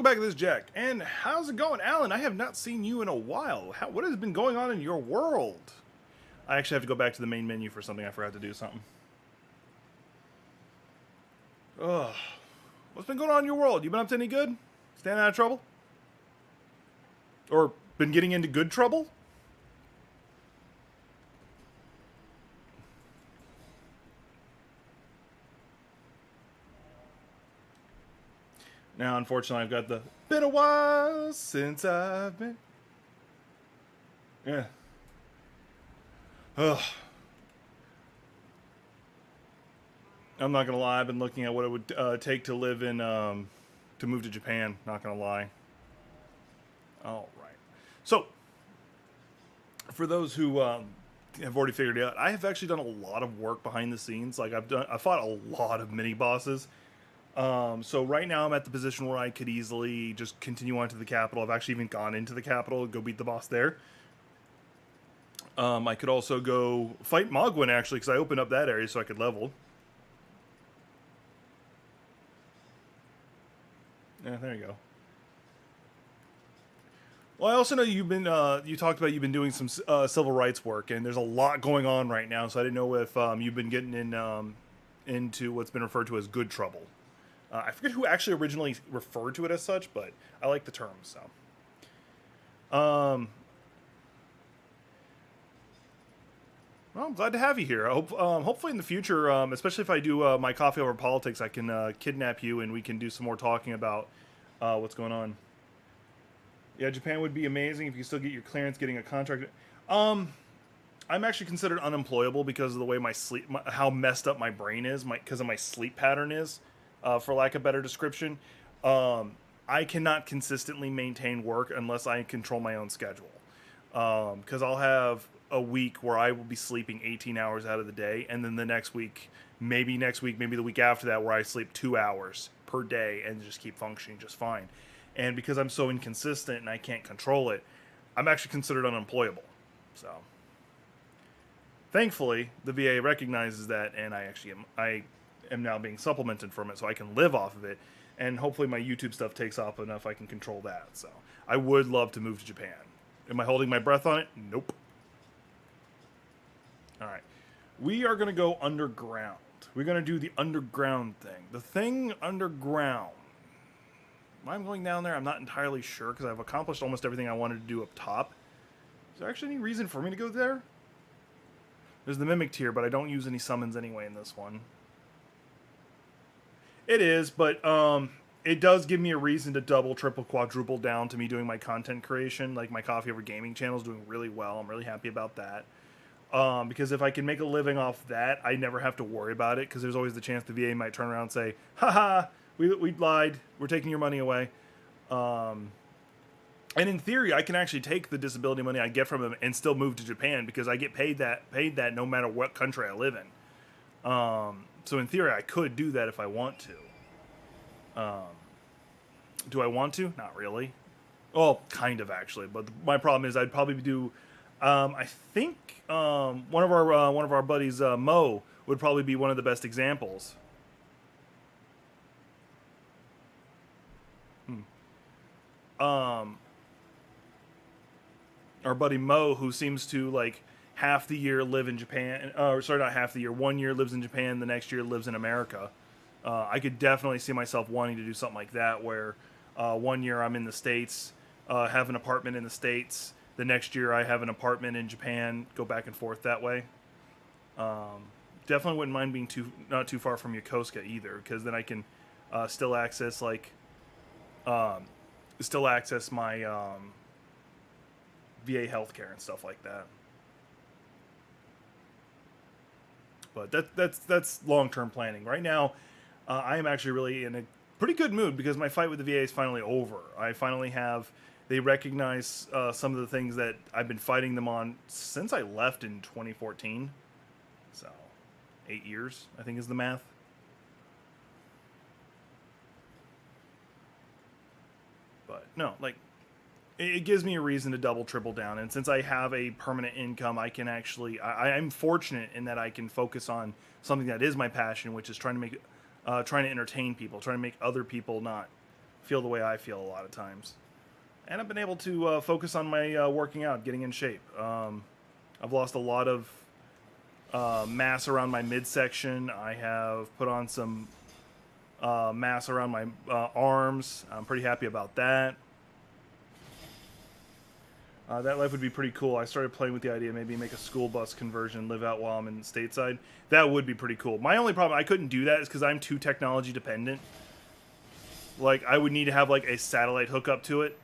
welcome back to this Jack. And how's it going, Alan? I have not seen you in a while. What has been going on in your world? I actually have to go back to the main menu for something. I forgot to do something. Ugh. What's been going on in your world? You been up to any good? Staying out of trouble? Or been getting into good trouble? Now, unfortunately, I've got the been a while since I've been. Yeah. Ugh. I'm not gonna lie. I've been looking at what it would take to live in, to move to Japan. Not gonna lie. All right. So, for those who have already figured it out, I have actually done a lot of work behind the scenes. Like I fought a lot of mini bosses. So right now I'm at the position where I could easily just continue on to the capital. I've actually even gone into the capital and go beat the boss there. I could also go fight Mogwin actually, because I opened up that area so I could level. Yeah, there you go. Well, I also know you've been, you talked about you've been doing some civil rights work, and there's a lot going on right now, so I didn't know if you've been getting into what's been referred to as good trouble. I forget who actually originally referred to it as such, but I like the term, so. Well, I'm glad to have you here. I hope, hopefully in the future, especially if I do my Coffee Over Politics, I can kidnap you and we can do some more talking about what's going on. Yeah, Japan would be amazing if you still get your clearance getting a contract. I'm actually considered unemployable because of the way how messed up my brain is, because of my sleep pattern is, for lack of a better description. I cannot consistently maintain work unless I control my own schedule. Because I'll have a week where I will be sleeping 18 hours out of the day, and then the next week, maybe the week after that, where I sleep 2 hours per day and just keep functioning just fine. And because I'm so inconsistent and I can't control it, I'm actually considered unemployable. So, thankfully, the VA recognizes that, and I am now being supplemented from it, so I can live off of it. And hopefully, my YouTube stuff takes off enough I can control that. So, I would love to move to Japan. Am I holding my breath on it? Nope. All right, we are gonna go underground. We're gonna do the underground thing. The thing underground. I'm going down there. I'm not entirely sure because I've accomplished almost everything I wanted to do up top. Is there actually any reason for me to go there? There's the Mimic tier, but I don't use any summons anyway in this one. It is, but it does give me a reason to double, triple, quadruple down to me doing my content creation. Like my Coffee Over Gaming channel is doing really well. I'm really happy about that. Because if I can make a living off that, I never have to worry about it because there's always the chance the VA might turn around and say, haha, we lied. We're taking your money away. And in theory, I can actually take the disability money I get from them and still move to Japan because I get paid that no matter what country I live in. So in theory, I could do that if I want to. Do I want to? Not really. Well, kind of actually. But my problem is I'd probably do. I think one of our buddies, Mo, would probably be one of the best examples. Our buddy Mo, who seems to like half the year live in Japan, or sorry, not half the year. 1 year lives in Japan, the next year lives in America. I could definitely see myself wanting to do something like that, where 1 year I'm in the States, have an apartment in the States. The next year I have an apartment in Japan, go back and forth that way. Definitely wouldn't mind being not too far from Yokosuka either, because then I can still access my VA healthcare and stuff like that. But that's long-term planning. Right now, I am actually really in a pretty good mood because my fight with the VA is finally over. I finally have. They recognize some of the things that I've been fighting them on since I left in 2014. So, 8 years, I think is the math. But, no, like, it gives me a reason to double, triple down. And since I have a permanent income, I can actually... I'm fortunate in that I can focus on something that is my passion, which is trying to entertain people, trying to make other people not feel the way I feel a lot of times. And I've been able to focus on my working out, getting in shape. I've lost a lot of mass around my midsection. I have put on some mass around my arms. I'm pretty happy about that. That life would be pretty cool. I started playing with the idea maybe make a school bus conversion, live out while I'm in stateside. That would be pretty cool. My only problem, I couldn't do that is because I'm too technology dependent. Like, I would need to have, like, a satellite hookup to it.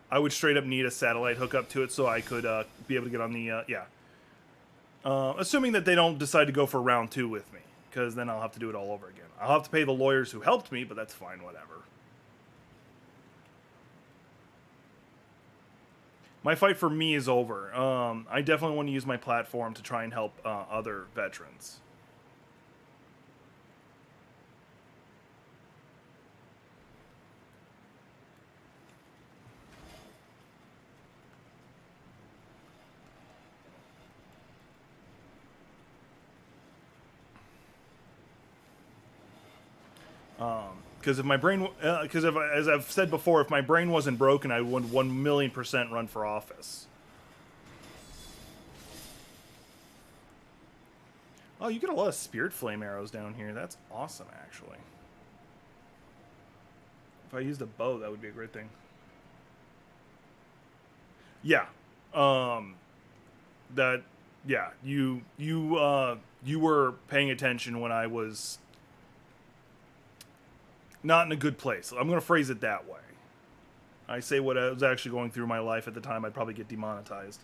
I would straight up need a satellite hookup to it so I could be able to get on the, assuming that they don't decide to go for round 2 with me, because then I'll have to do it all over again. I'll have to pay the lawyers who helped me, but that's fine, whatever. My fight for me is over. I definitely want to use my platform to try and help other veterans. Because if my brain, as I've said before, if my brain wasn't broken, I would 1,000,000% run for office. Oh, you get a lot of spirit flame arrows down here. That's awesome, actually. If I used a bow, that would be a great thing. Yeah. Yeah. You were paying attention when I was not in a good place. I'm going to phrase it that way. I say what I was actually going through my life at the time, I'd probably get demonetized.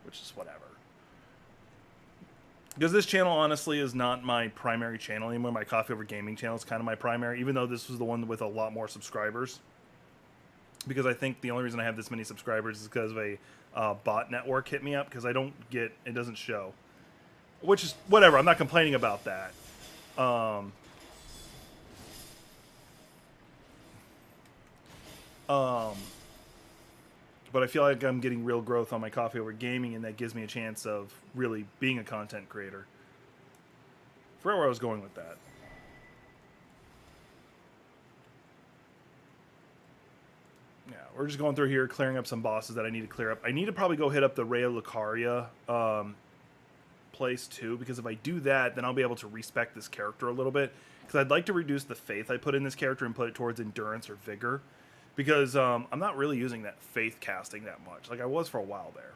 Which is whatever. Because this channel, honestly, is not my primary channel anymore. My Coffee Over Gaming channel is kind of my primary, even though this was the one with a lot more subscribers. Because I think the only reason I have this many subscribers is because of a bot network hit me up, because I don't get, it doesn't show. Which is, whatever, I'm not complaining about that. But I feel like I'm getting real growth on my Coffee Over Gaming, and that gives me a chance of really being a content creator. I forgot where I was going with that. Yeah, we're just going through here, clearing up some bosses that I need to clear up. I need to probably go hit up the Rhea Lucaria place too, because if I do that, then I'll be able to respec this character a little bit. Because I'd like to reduce the faith I put in this character and put it towards endurance or vigor. Because I'm not really using that faith casting that much. Like I was for a while there.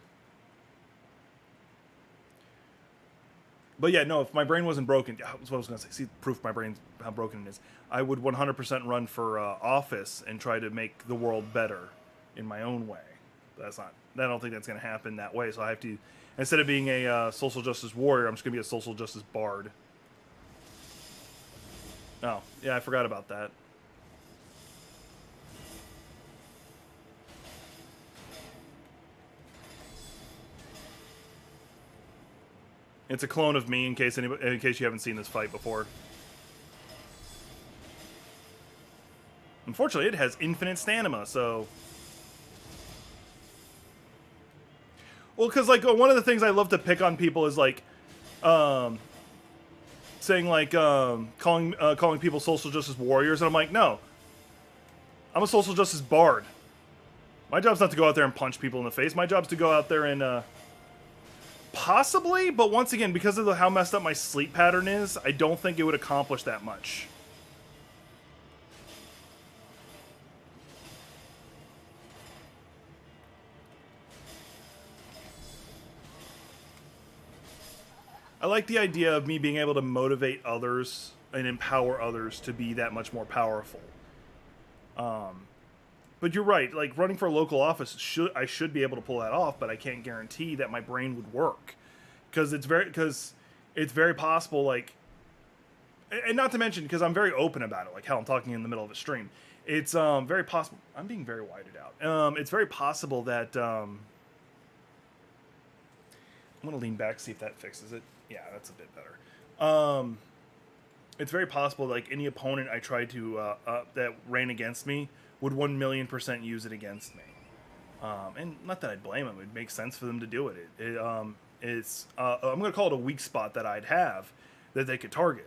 But yeah, no, if my brain wasn't broken, that's what I was going to say. See, proof my brain's how broken it is. I would 100% run for office and try to make the world better in my own way. But that's not, I don't think that's going to happen that way. So I have to, instead of being a social justice warrior, I'm just going to be a social justice bard. Oh, yeah, I forgot about that. It's a clone of me, in case you haven't seen this fight before. Unfortunately, it has infinite stamina, so... Well, because, like, one of the things I love to pick on people is, like, saying, like, calling people social justice warriors, and I'm like, no. I'm a social justice bard. My job's not to go out there and punch people in the face. My job's to go out there and, possibly, but once again, because of how messed up my sleep pattern is, I don't think it would accomplish that much. I like the idea of me being able to motivate others and empower others to be that much more powerful. But you're right, like, running for a local office, I should be able to pull that off, but I can't guarantee that my brain would work. Because it's very possible, like... And not to mention, because I'm very open about it, like, hell, I'm talking in the middle of a stream. It's very possible... I'm being very whited out. It's very possible that... I'm going to lean back, see if that fixes it. Yeah, that's a bit better. It's very possible, like, any opponent I tried to... that ran against me would 1,000,000% use it against me. And not that I'd blame them. It makes sense for them to do it. I'm going to call it a weak spot that I'd have that they could target.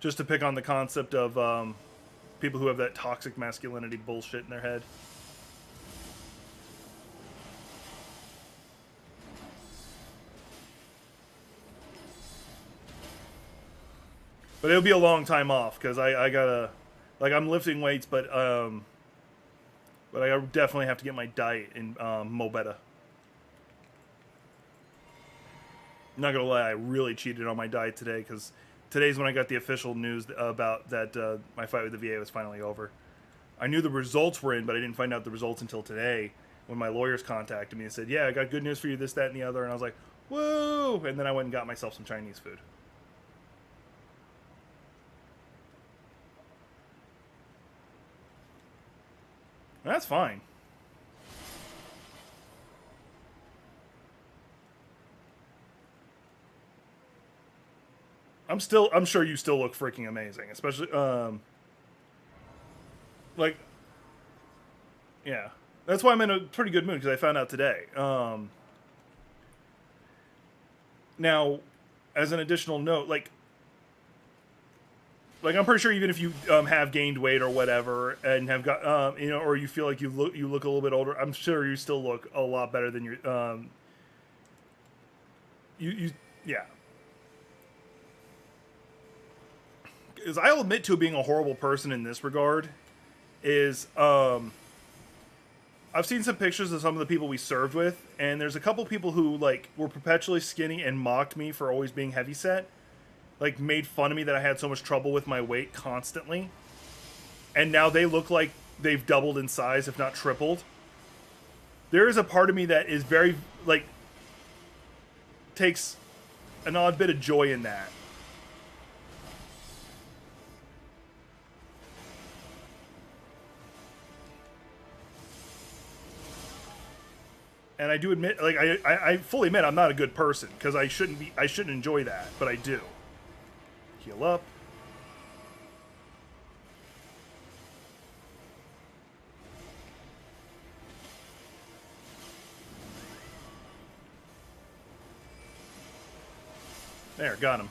just to pick on the concept of people who have that toxic masculinity bullshit in their head. But it'll be a long time off because I gotta, like, I'm lifting weights, but I definitely have to get my diet in mo better. I'm not gonna lie, I really cheated on my diet today because today's when I got the official news about that my fight with the VA was finally over. I knew the results were in, but I didn't find out the results until today when my lawyers contacted me and said, "Yeah, I got good news for you, this, that, and the other." And I was like, "Whoa!" And then I went and got myself some Chinese food. That's fine. I'm sure you still look freaking amazing, especially like, yeah. That's why I'm in a pretty good mood because I found out today. Now, as an additional note, like I'm pretty sure even if you have gained weight or whatever and have got or you feel like you look a little bit older, I'm sure you still look a lot better than your you yeah. Because I'll admit to being a horrible person in this regard is I've seen some pictures of some of the people we served with, and there's a couple people who like were perpetually skinny and mocked me for always being heavyset, like made fun of me that I had so much trouble with my weight constantly, and now they look like they've doubled in size, if not tripled. There is a part of me that is very like takes an odd bit of joy in that. And I do admit, like I fully admit, I'm not a good person because I shouldn't enjoy that, but I do. Heal up. There, got him.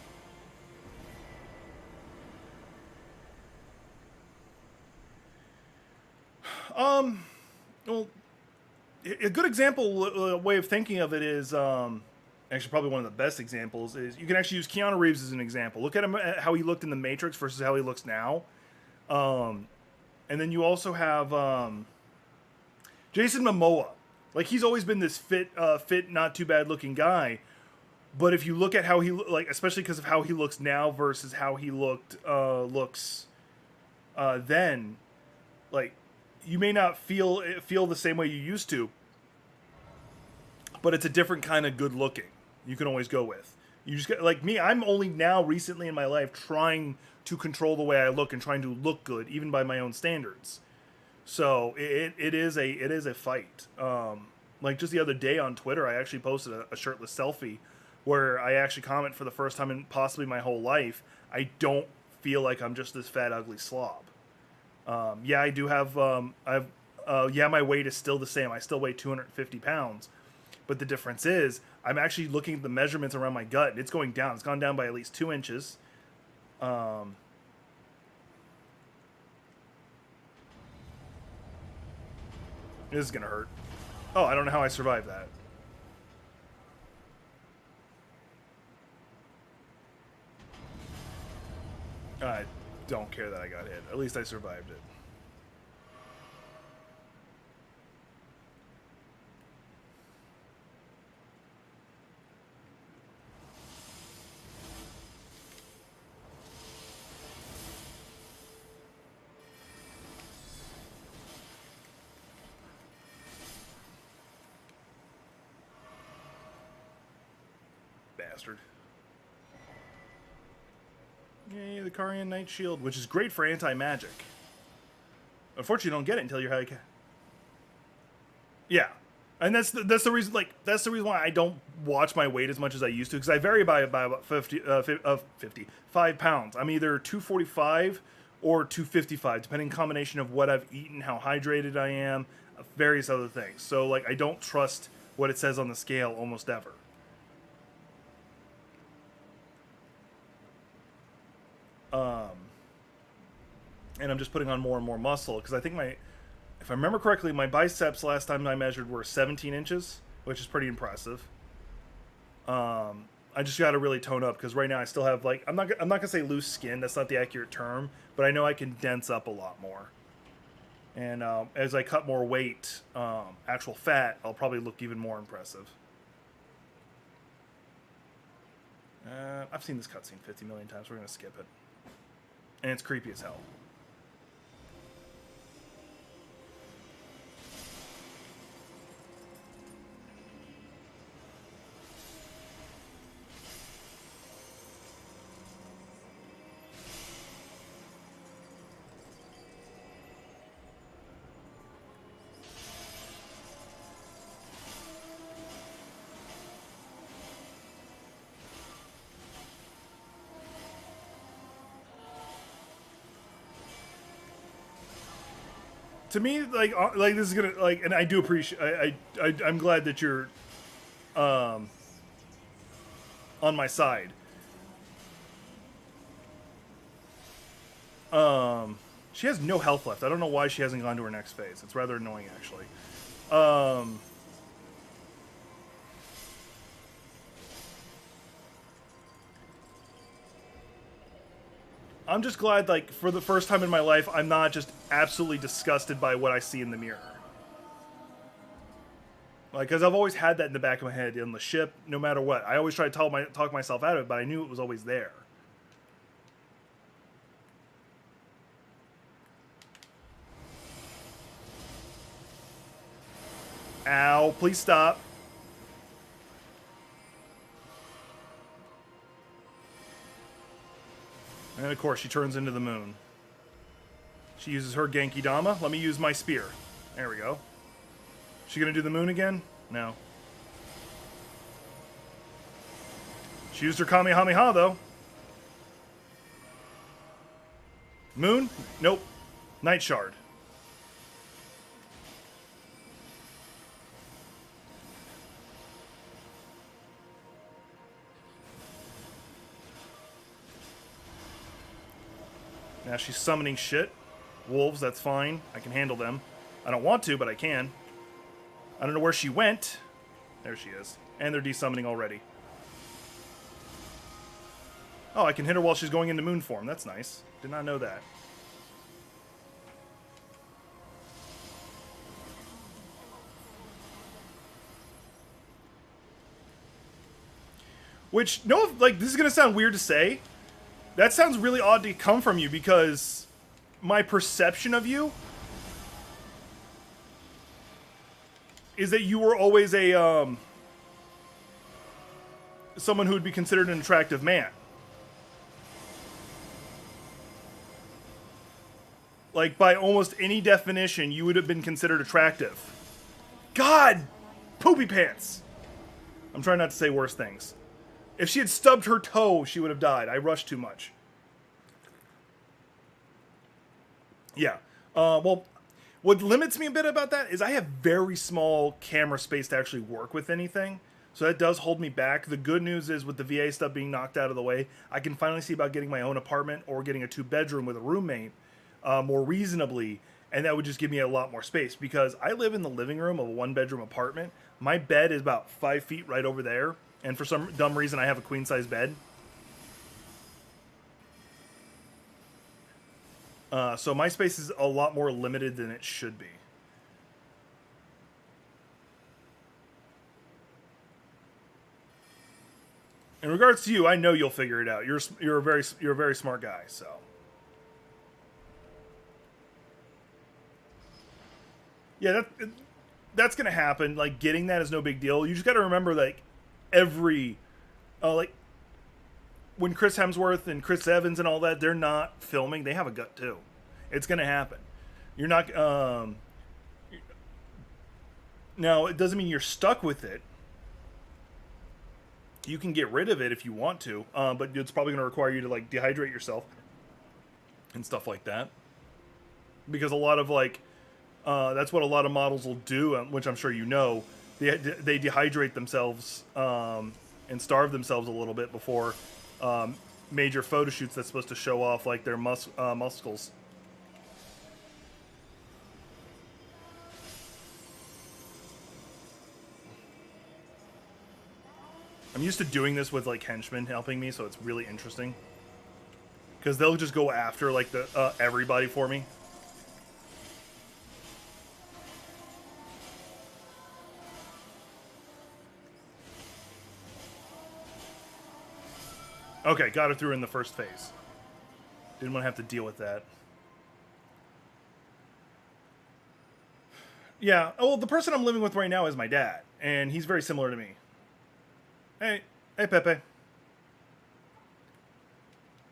Well, a good example way of thinking of it is actually probably one of the best examples is you can actually use Keanu Reeves as an example. Look at him how he looked in the Matrix versus how he looks now. And then you also have Jason Momoa. Like he's always been this fit, not too bad looking guy. But if you look at how he like, especially because of how he looks now versus how he looks then, like you may not feel the same way you used to, but it's a different kind of good looking. You can always go with. You just get like me. I'm only now recently in my life trying to control the way I look and trying to look good, even by my own standards. So it is a fight. Like just the other day on Twitter, I actually posted a shirtless selfie where I actually comment for the first time in possibly my whole life. I don't feel like I'm just this fat, ugly slob. Yeah, I do have. Yeah, my weight is still the same. I still weigh 250 pounds. But the difference is, I'm actually looking at the measurements around my gut, and it's going down. It's gone down by at least 2 inches. This is going to hurt. Oh, I don't know how I survived that. I don't care that I got hit. At least I survived it. Bastard. Yay, the Karian Knight Shield, which is great for anti-magic. Unfortunately, you don't get it until you're high. Yeah, and that's the reason. Like that's the reason why I don't watch my weight as much as I used to because I vary by about 55 pounds. I'm either 245 or 255, depending combination of what I've eaten, how hydrated I am, various other things. So like I don't trust what it says on the scale almost ever. and I'm just putting on more and more muscle because I think if I remember correctly, my biceps last time I measured were 17 inches, which is pretty impressive. I just got to really tone up because right now I still have like I'm not gonna say loose skin. That's not the accurate term, but I know I can dense up a lot more. And as I cut more weight, actual fat, I'll probably look even more impressive. I've seen this cutscene 50 million times. We're gonna skip it, and it's creepy as hell. To me, like this is gonna like, and I do appreciate. I'm glad that you're, on my side. She has no health left. I don't know why she hasn't gone to her next phase. It's rather annoying, actually. I'm just glad, like, for the first time in my life, I'm not just absolutely disgusted by what I see in the mirror. Like, because I've always had that in the back of my head on the ship, no matter what. I always try to talk myself out of it, but I knew it was always there. Ow, please stop. And of course, she turns into the moon. She uses her Genki Dama. Let me use my spear. There we go. She gonna do the moon again? No. She used her Kamehameha, though. Moon? Nope. Night Shard. Now she's summoning shit. Wolves, that's fine. I can handle them. I don't want to, but I can. I don't know where she went. There she is. And they're desummoning already. Oh, I can hit her while she's going into moon form. That's nice. Did not know that. Which, no, like, this is going to sound weird to say. That sounds really odd to come from you because my perception of you is that you were always a, someone who would be considered an attractive man. Like, by almost any definition, you would have been considered attractive. God! Poopy pants! I'm trying not to say worse things. If she had stubbed her toe, she would have died. I rushed too much. Yeah. Well, what limits me a bit about that is I have very small camera space to actually work with anything. So that does hold me back. The good news is with the VA stuff being knocked out of the way, I can finally see about getting my own apartment or getting a 2-bedroom with a roommate more reasonably. And that would just give me a lot more space because I live in the living room of a 1-bedroom apartment. My bed is about 5 feet right over there. And for some dumb reason, I have a queen-size bed. So my space is a lot more limited than it should be. In regards to you, I know you'll figure it out. You're a very smart guy. So. Yeah, that's gonna happen. Like getting that is no big deal. You just got to remember, like. Like when Chris Hemsworth and Chris Evans and all that, they're not filming. They have a gut too. It's gonna happen. You're not. Now it doesn't mean you're stuck with it. You can get rid of it if you want to, but it's probably gonna require you to like dehydrate yourself and stuff like that. Because a lot of like, that's what a lot of models will do, which I'm sure you know. They dehydrate themselves and starve themselves a little bit before major photo shoots that's supposed to show off like their muscles. I'm used to doing this with like henchmen helping me, so it's really interesting. Because they'll just go after like the everybody for me. Okay, got her through in the first phase. Didn't want to have to deal with that. Yeah, well, the person I'm living with right now is my dad, and he's very similar to me. Hey, Pepe.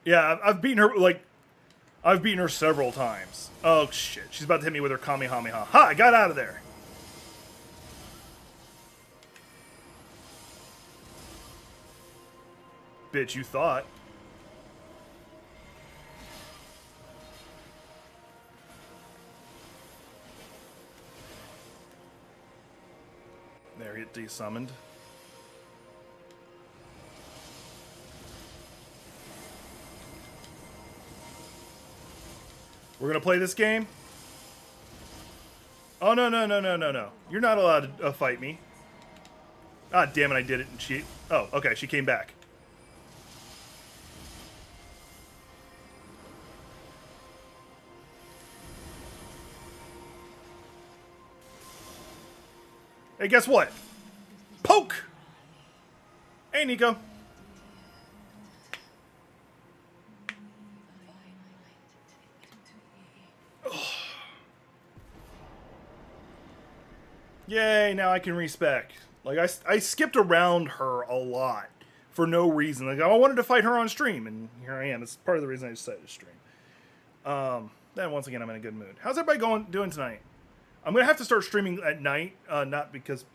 Yeah, I've beaten her, like, I've beaten her several times. Oh, shit. She's about to hit me with her Kamehameha. Ha! I got out of there. Bitch, you thought. There, it desummoned. We're gonna play this game? Oh, no, no, no, no, no, no. You're not allowed to fight me. Ah, damn it, I did it, and she... Oh, okay, she came back. Hey, guess what? Poke! Hey, Nico. Yay, now I can respec. Like, I skipped around her a lot for no reason. Like, I wanted to fight her on stream, and here I am. It's part of the reason I decided to stream. Then, once again, I'm in a good mood. How's everybody doing tonight? I'm going to have to start streaming at night, not because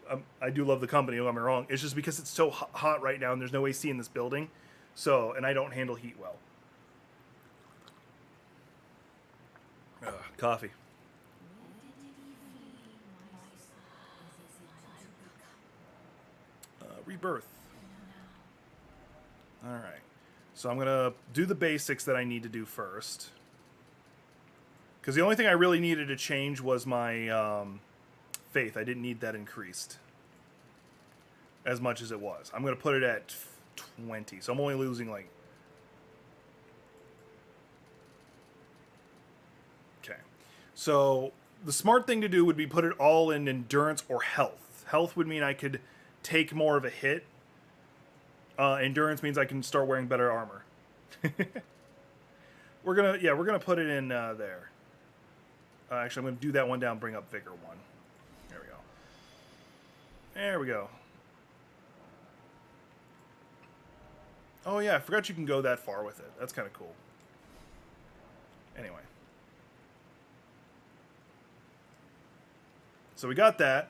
I do love the company, don't get me wrong. It's just because it's so hot right now, and there's no AC in this building. So, and I don't handle heat well. Coffee. Rebirth. Alright. So I'm going to do the basics that I need to do first. Because the only thing I really needed to change was my faith. I didn't need that increased as much as it was. I'm going to put it at 20. So I'm only losing like... Okay. So the smart thing to do would be put it all in endurance or health. Health would mean I could take more of a hit. Endurance means I can start wearing better armor. we're gonna put it in there. Actually, I'm gonna do that one down. Bring up vigor 1. There we go. There we go. Oh yeah, I forgot you can go that far with it. That's kind of cool. Anyway, so we got that.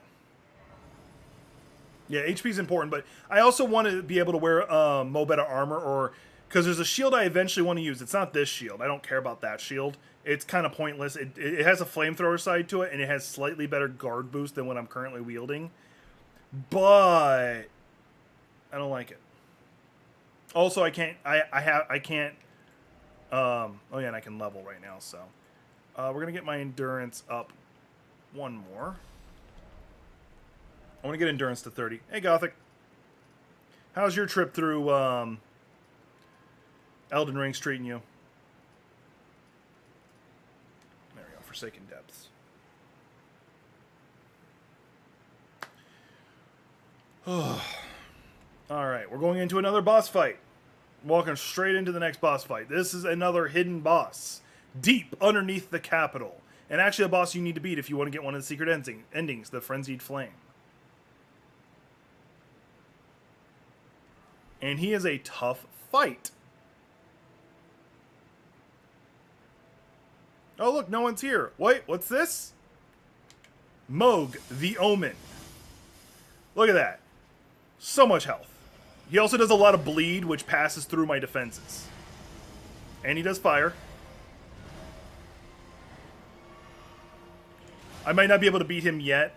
Yeah, HP is important, but I also want to be able to wear Mo Better armor, or because there's a shield I eventually want to use. It's not this shield. I don't care about that shield. It's kind of pointless. It has a flamethrower side to it, and it has slightly better guard boost than what I'm currently wielding. But I don't like it. Also, I can't. I can't. Oh yeah, and I can level right now. So we're gonna get my endurance up one more. I want to get endurance to 30. Hey, Gothic. How's your trip through Elden Ring treating you? There we go. Forsaken Depths. Alright, we're going into another boss fight. Walking straight into the next boss fight. This is another hidden boss. Deep underneath the capital. And actually a boss you need to beat if you want to get one of the secret endings, the Frenzied Flame. And he is a tough fight. Oh, look, no one's here. Wait, what's this? Moog, the Omen. Look at that. So much health. He also does a lot of bleed, which passes through my defenses. And he does fire. I might not be able to beat him yet.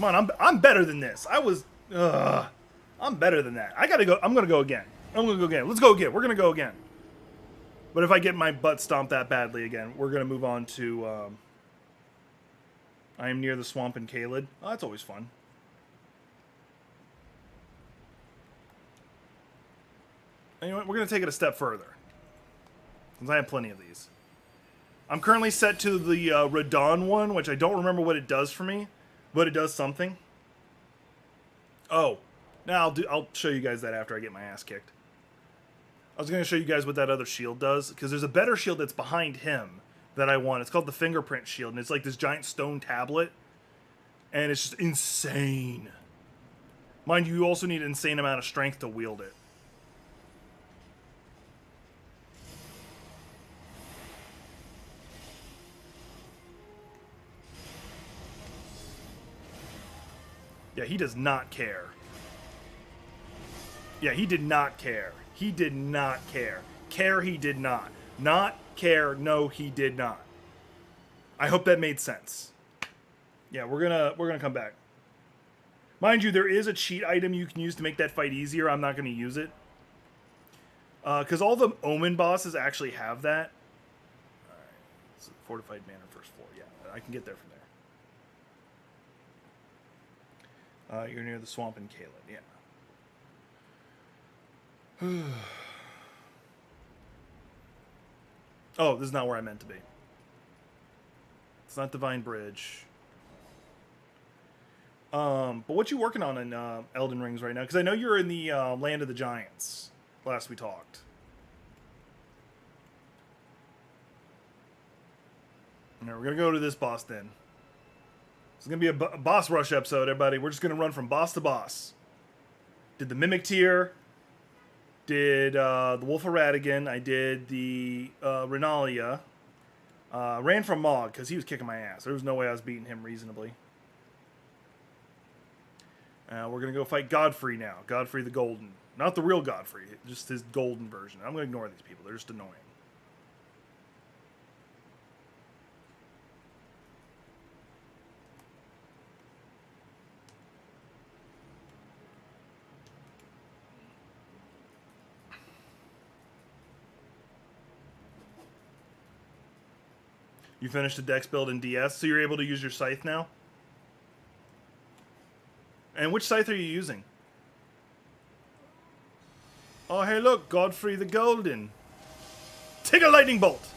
Come on, I'm better than this. I'm better than that. I gotta go. I'm gonna go again. I'm gonna go again. Let's go again. We're gonna go again. But if I get my butt stomped that badly again, we're gonna move on to. I am near the swamp in Caelid. Oh, that's always fun. And you know what? We're gonna take it a step further, since I have plenty of these. I'm currently set to the Radon one, which I don't remember what it does for me, but it does something. Oh, now I'll show you guys that after I get my ass kicked. I was going to show you guys what that other shield does, because there's a better shield that's behind him that I want. It's called the Fingerprint Shield, and it's like this giant stone tablet, and it's just insane. Mind you, you also need an insane amount of strength to wield it. Yeah, he does not care. Yeah, he did not care. He did not care. Care, he did not. Not care, no, he did not. I hope that made sense. Yeah, we're gonna come back. Mind you, there is a cheat item you can use to make that fight easier. I'm not gonna use it. Because all the Omen bosses actually have that. Alright. So fortified manor first floor. Yeah, I can get there from there. You're near the swamp in Caelid, yeah. Oh, this is not where I meant to be. It's not Divine Bridge. But what you working on in Elden Rings right now? Because I know you're in the Land of the Giants. Last we talked. Alright, we're gonna go to this boss then. It's gonna be a boss rush episode, everybody. We're just gonna run from boss to boss. Did the Mimic Tier. Did the Wolf of Radigan. I did the Renalia. Ran from Mog because he was kicking my ass. There was no way I was beating him reasonably. We're gonna go fight Godfrey now. Godfrey the Golden, not the real Godfrey, just his golden version. I'm gonna ignore these people. They're just annoying. You finished the dex build in DS, so you're able to use your scythe now? And which scythe are you using? Oh, hey look, Godfrey the Golden. Take a lightning bolt!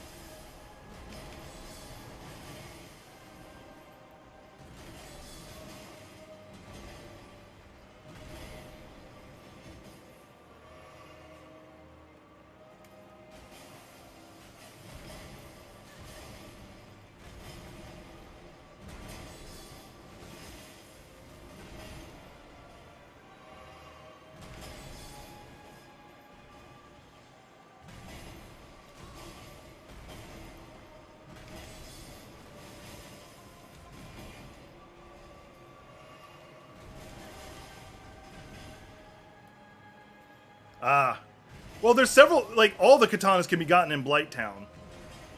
Ah. Well, there's several, like, all the katanas can be gotten in Blighttown.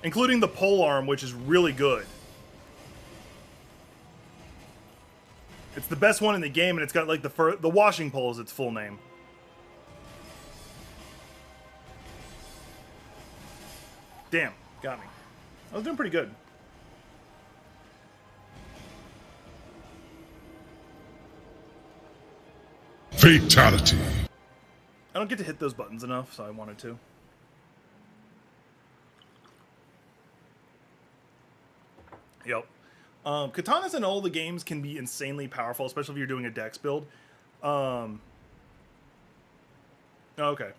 Including the polearm, which is really good. It's the best one in the game, and it's got, like, the washing pole is its full name. Damn, got me. I was doing pretty good. Fatality. I don't get to hit those buttons enough, so I wanted to. Yep. Katanas in all the games can be insanely powerful, especially if you're doing a dex build. Okay.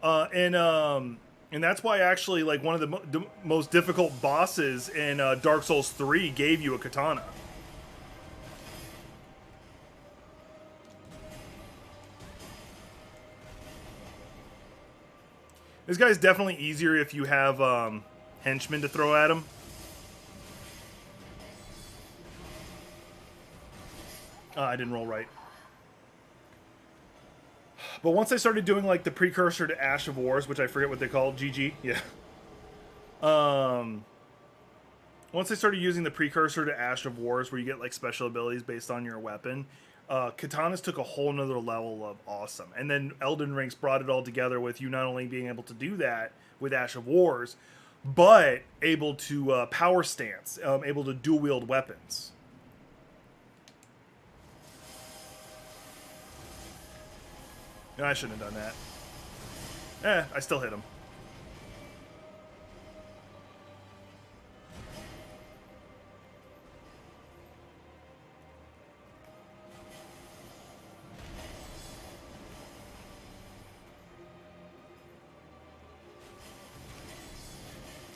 And that's why actually, like, one of the most difficult bosses in Dark Souls 3 gave you a katana. This guy's definitely easier if you have henchmen to throw at him. I didn't roll right. But once I started doing, like, the precursor to Ash of Wars, which I forget what they call, GG, yeah. Once I started using the precursor to Ash of Wars, where you get like special abilities based on your weapon, katanas took a whole nother level of awesome. And then Elden Rings brought it all together with you not only being able to do that with Ash of Wars, but able to power stance, able to dual wield weapons. No, I shouldn't have done that. I still hit him.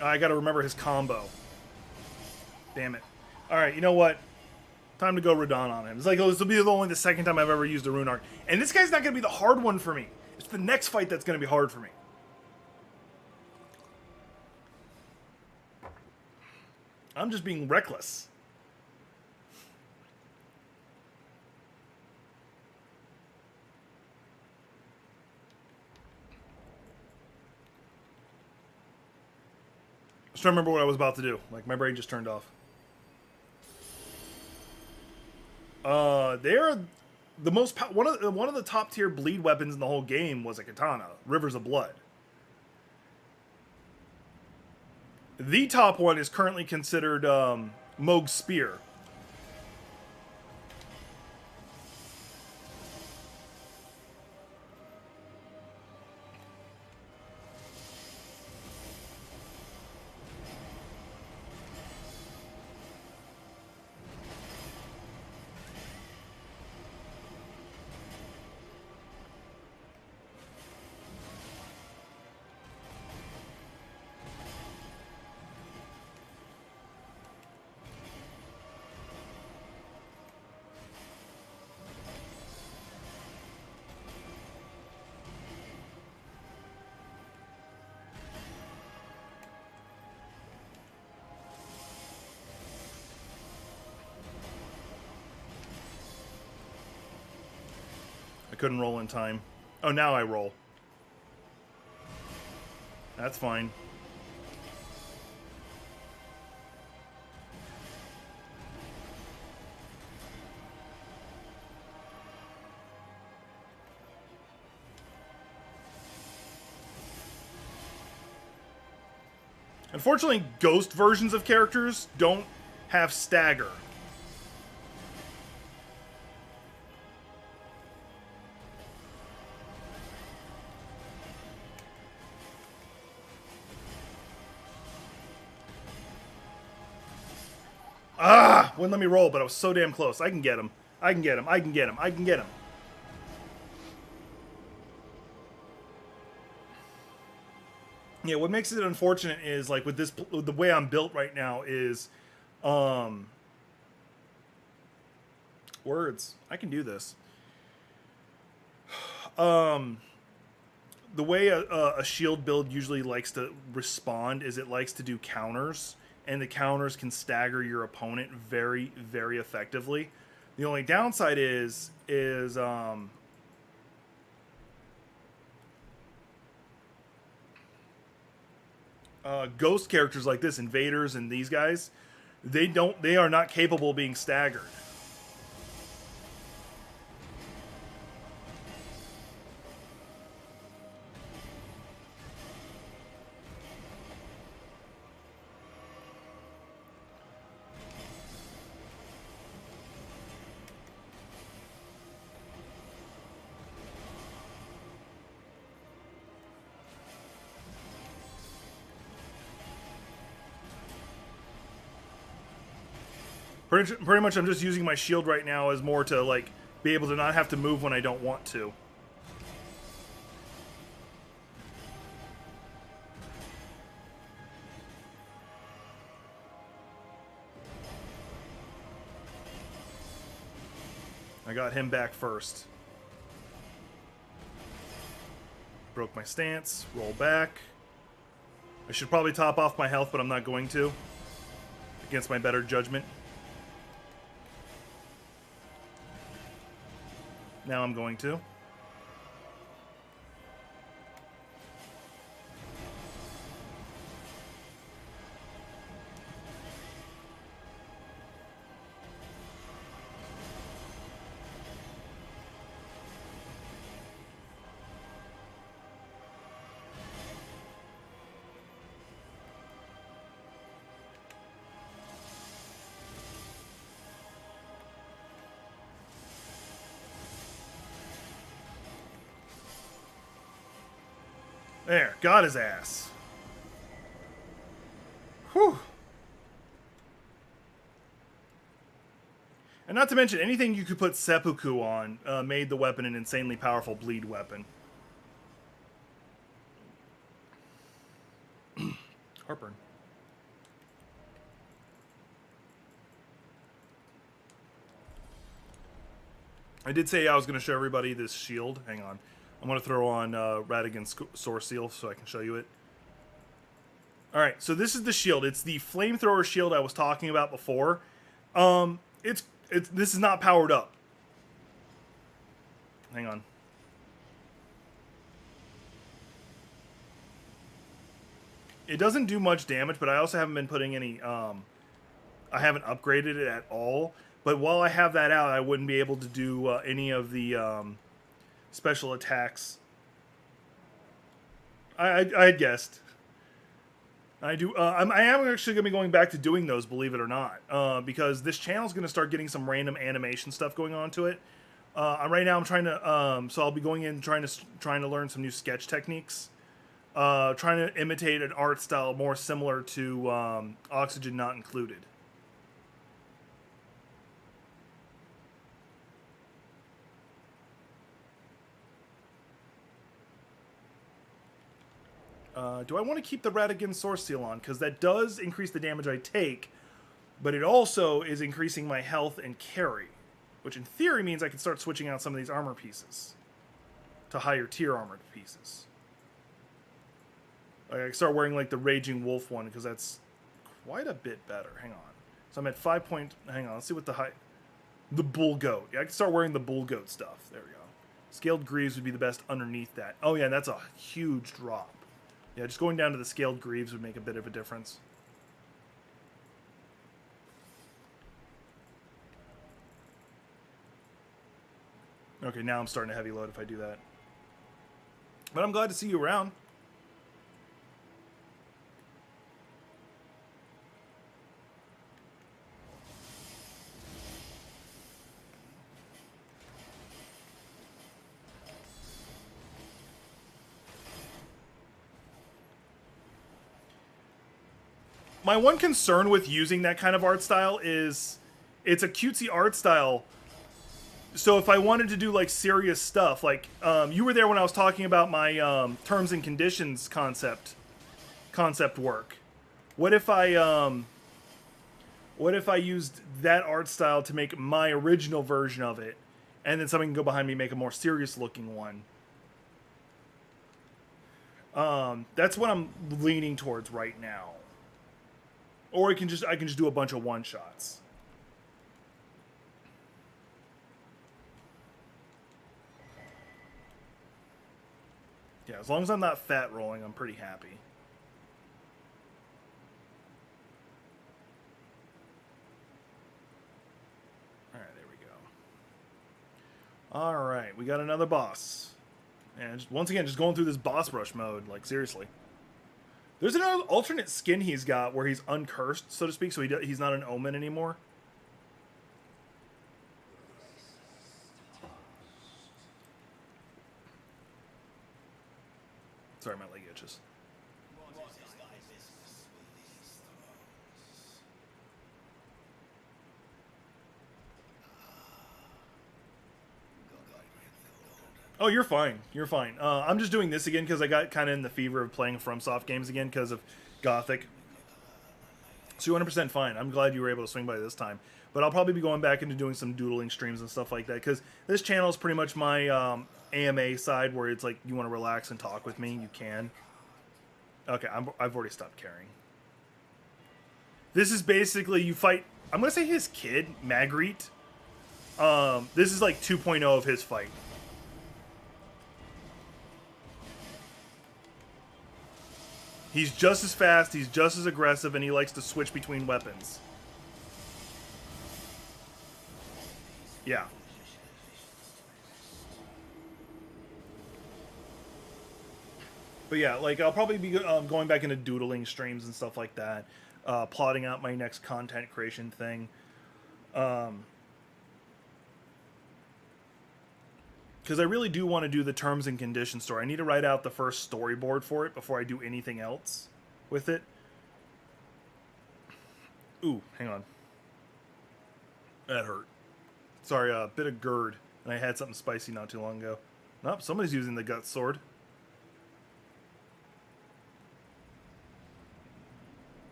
I gotta remember his combo. Damn it. Alright, you know what? Time to go Radon on him. It's like, this will be only the second time I've ever used a Rune Arc. And this guy's not gonna be the hard one for me. It's the next fight that's gonna be hard for me. I'm just being reckless. Just trying to remember what I was about to do. Like, my brain just turned off. They're the most one of the top tier bleed weapons in the whole game was a katana, Rivers of Blood. The top one is currently considered Mohg's Spear. I couldn't roll in time. Oh, now I roll. That's fine. Unfortunately, ghost versions of characters don't have stagger. Wouldn't let me roll, but I was so damn close. I can get him. I can get him. I can get him. I can get him. Yeah, what makes it unfortunate is, like, with this, the way I'm built right now is, words. I can do this. The way a shield build usually likes to respond is it likes to do counters, and the counters can stagger your opponent very, very effectively. The only downside is ghost characters like this, invaders and these guys, they are not capable of being staggered. Pretty much I'm just using my shield right now as more to, like, be able to not have to move when I don't want to. I got him back first. Broke my stance, roll back. I should probably top off my health, but I'm not going to. Against my better judgment. Now I'm going to. There, got his ass. Whew. And not to mention, anything you could put seppuku on made the weapon an insanely powerful bleed weapon. Heartburn. I did say I was going to show everybody this shield. Hang on. I'm going to throw on Radigan's Source Seal so I can show you it. Alright, so this is the shield. It's the flamethrower shield I was talking about before. This is not powered up. Hang on. It doesn't do much damage, but I also haven't been putting any... I haven't upgraded it at all. But while I have that out, I wouldn't be able to do any of the special attacks. I had guessed. I am actually going to be going back to doing those, believe it or not, because this channel is going to start getting some random animation stuff going on to it. Right now, I'm trying to, so I'll be going in trying to learn some new sketch techniques, trying to imitate an art style more similar to Oxygen Not Included. Do I want to keep the Radigan Source Seal on? Because that does increase the damage I take, but it also is increasing my health and carry, which in theory means I can start switching out some of these armor pieces to higher tier armored pieces. Like I can start wearing like the Raging Wolf one because that's quite a bit better. Hang on. So I'm at 5 point... Hang on, let's see what the height... The Bull Goat. Yeah, I can start wearing the Bull Goat stuff. There we go. Scaled Greaves would be the best underneath that. Oh yeah, that's a huge drop. Yeah, just going down to the Scaled Greaves would make a bit of a difference. Okay, now I'm starting to heavy load if I do that. But I'm glad to see you around. My one concern with using that kind of art style is it's a cutesy art style. So if I wanted to do like serious stuff, like you were there when I was talking about my terms and conditions concept work. What if I used that art style to make my original version of it, and then somebody can go behind me and make a more serious looking one? That's what I'm leaning towards right now. Or I can just do a bunch of one shots. Yeah, as long as I'm not fat rolling, I'm pretty happy. Alright, there we go. Alright, we got another boss. And just, once again, just going through this boss rush mode, like seriously. There's another alternate skin he's got where he's uncursed, so to speak, so he's not an omen anymore. Sorry, my leg itches. Oh, you're fine. You're fine. I'm just doing this again because I got kind of in the fever of playing FromSoft games again because of Gothic. So you're 100% fine. I'm glad you were able to swing by this time. But I'll probably be going back into doing some doodling streams and stuff like that because this channel is pretty much my AMA side where it's like you want to relax and talk with me, you can. Okay, I've already stopped caring. This is basically you fight... I'm going to say his kid, Magritte. This is like 2.0 of his fight. He's just as fast, he's just as aggressive, and he likes to switch between weapons. Yeah. But yeah, like, I'll probably be going back into doodling streams and stuff like that. Plotting out my next content creation thing. Because I really do want to do the terms and conditions story. I need to write out the first storyboard for it before I do anything else with it. Ooh, hang on. That hurt. Sorry, a bit of GERD. And I had something spicy not too long ago. Nope, somebody's using the gut sword.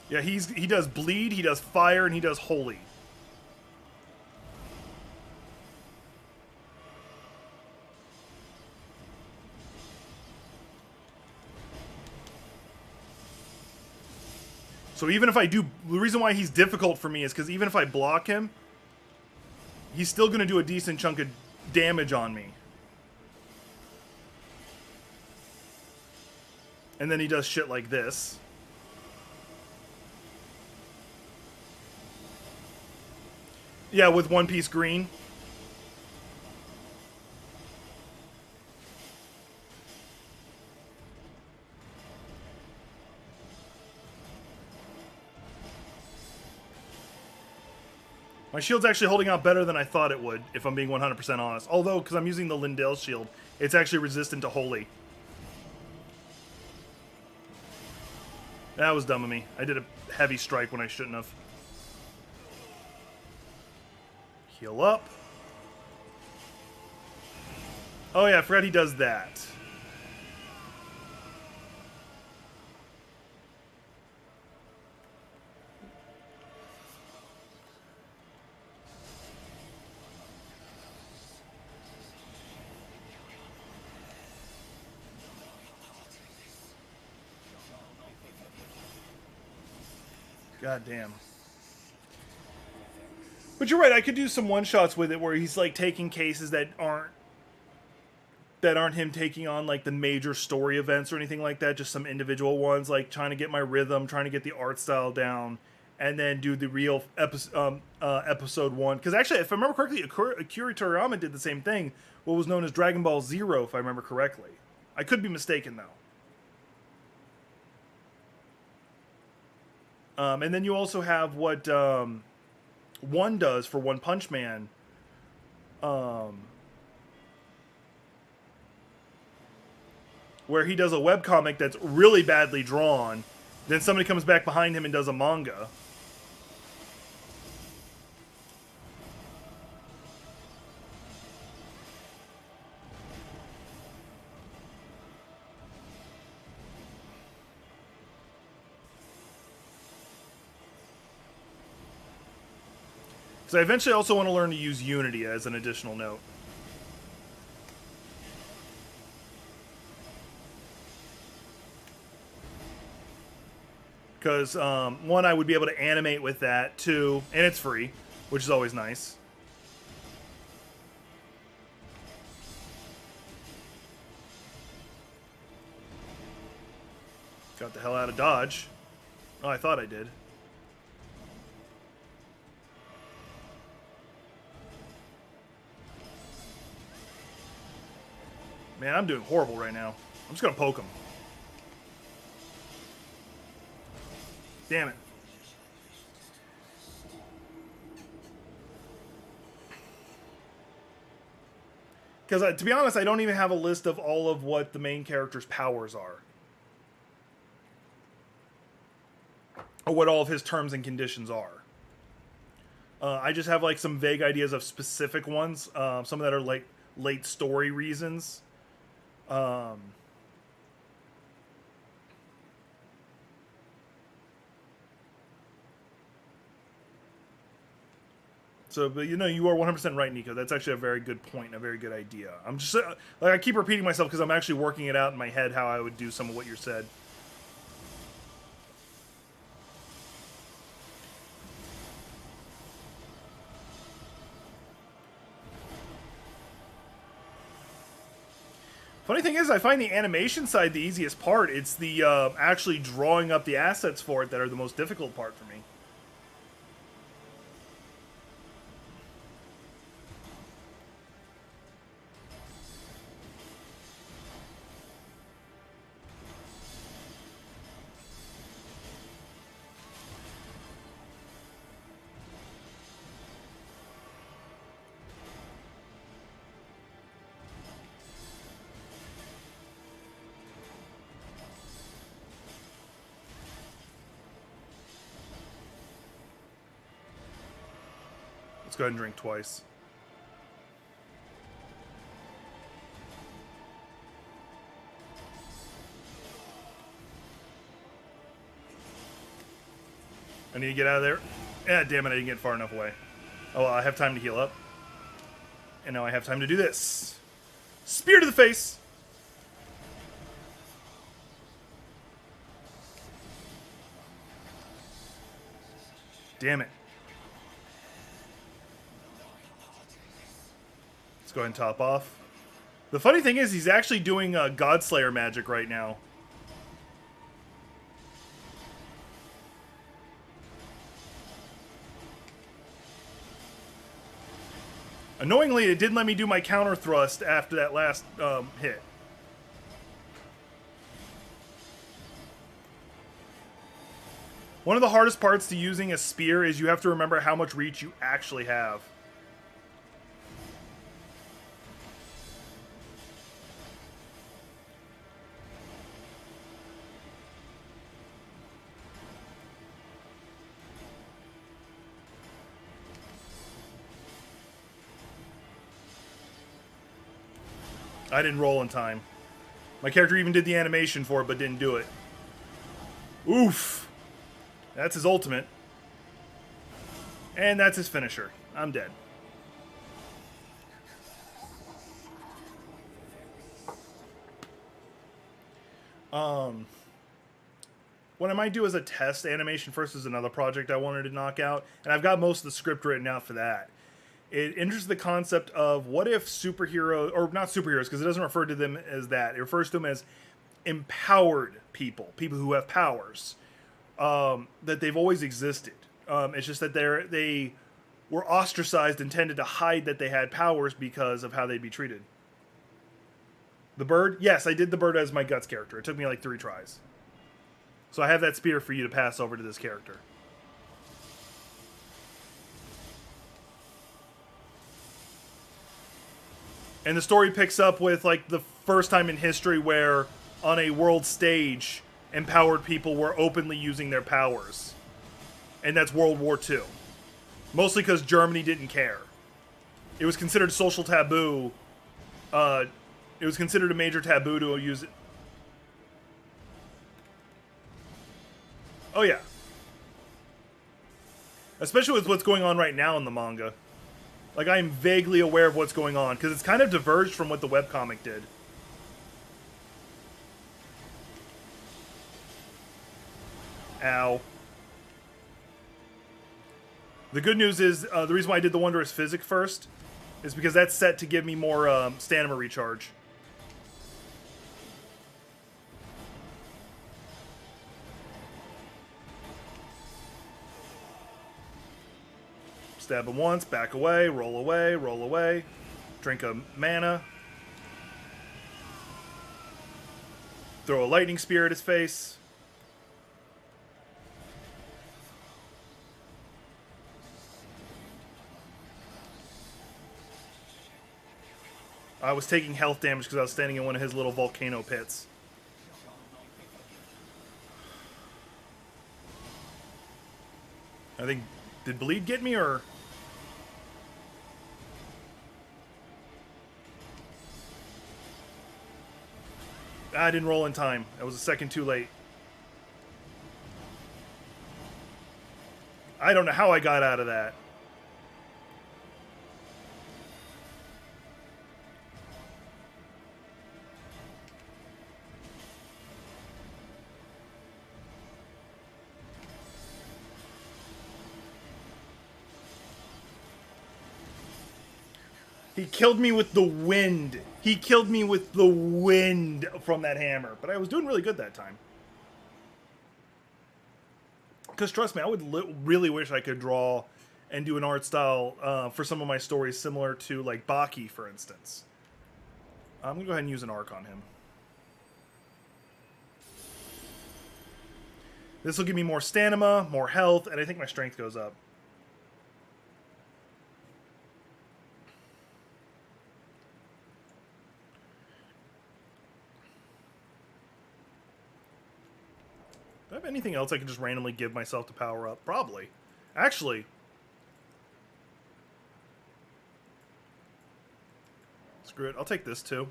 Yeah, he does bleed, he does fire, and he does holy. So even if I do, the reason why he's difficult for me is because even if I block him, he's still going to do a decent chunk of damage on me. And then he does shit like this. Yeah, with one piece green. My shield's actually holding out better than I thought it would, if I'm being 100% honest. Although, because I'm using the Lindell shield, it's actually resistant to holy. That was dumb of me. I did a heavy strike when I shouldn't have. Heal up. Oh yeah, I forgot he does that. God damn. But you're right, I could do some one-shots with it where he's like taking cases that aren't him taking on like the major story events or anything like that, just some individual ones, like trying to get my rhythm, trying to get the art style down, and then do the real episode 1. Because actually, if I remember correctly, Akira Toriyama did the same thing, what was known as Dragon Ball Zero, if I remember correctly. I could be mistaken, though. And then you also have what One does for One Punch Man. Where he does a webcomic that's really badly drawn, then somebody comes back behind him and does a manga. So I eventually also want to learn to use Unity as an additional note. Because, one, I would be able to animate with that, two, and it's free, which is always nice. Got the hell out of dodge. Oh, I thought I did. Man, I'm doing horrible right now. I'm just gonna poke him. Damn it. Because, to be honest, I don't even have a list of all of what the main character's powers are. Or what all of his terms and conditions are. I just have, like, some vague ideas of specific ones. Some that are, like, late story reasons. So, but you know, you are 100% right, Nico. That's actually a very good point and a very good idea. I'm just, like, I keep repeating myself because I'm actually working it out in my head how I would do some of what you said. Funny thing is, I find the animation side the easiest part. It's the actually drawing up the assets for it that are the most difficult part for me. Let's go ahead and drink twice. I need to get out of there. Ah, damn it, I didn't get far enough away. Oh, well, I have time to heal up. And now I have time to do this. Spear to the face! Damn it. Let's go ahead and top off. The funny thing is, he's actually doing Godslayer magic right now. Annoyingly, it didn't let me do my counter thrust after that last hit. One of the hardest parts to using a spear is you have to remember how much reach you actually have. I didn't roll in time. My character even did the animation for it, but didn't do it. Oof. That's his ultimate. And that's his finisher. I'm dead. What I might do as a test animation first is another project I wanted to knock out. And I've got most of the script written out for that. It enters the concept of what if superheroes, or not superheroes, because it doesn't refer to them as that. It refers to them as empowered people, people who have powers, that they've always existed. It's just that they were ostracized and tended to hide that they had powers because of how they'd be treated. The bird? Yes, I did the bird as my Guts character. It took me like 3 tries. So I have that spear for you to pass over to this character. And the story picks up with, like, the first time in history where, on a world stage, empowered people were openly using their powers. And that's World War II. Mostly because Germany didn't care. It was considered social taboo. It was considered a major taboo to use it. Oh, yeah. Especially with what's going on right now in the manga. Like, I'm vaguely aware of what's going on, because it's kind of diverged from what the webcomic did. Ow. The good news is, the reason why I did the Wondrous Physic first is because that's set to give me more stamina recharge. Stab him once, back away, roll away, roll away. Drink a mana. Throw a lightning spear at his face. I was taking health damage because I was standing in one of his little volcano pits. I think... Did bleed get me, or... I didn't roll in time. I was a second too late. I don't know how I got out of that. He killed me with the wind. He killed me with the wind from that hammer. But I was doing really good that time. Because trust me, I would really wish I could draw and do an art style for some of my stories similar to, like, Baki, for instance. I'm going to go ahead and use an arc on him. This will give me more stamina, more health, and I think my strength goes up. Do I have anything else I can just randomly give myself to power up? Probably. Actually, Screw it. I'll take this too.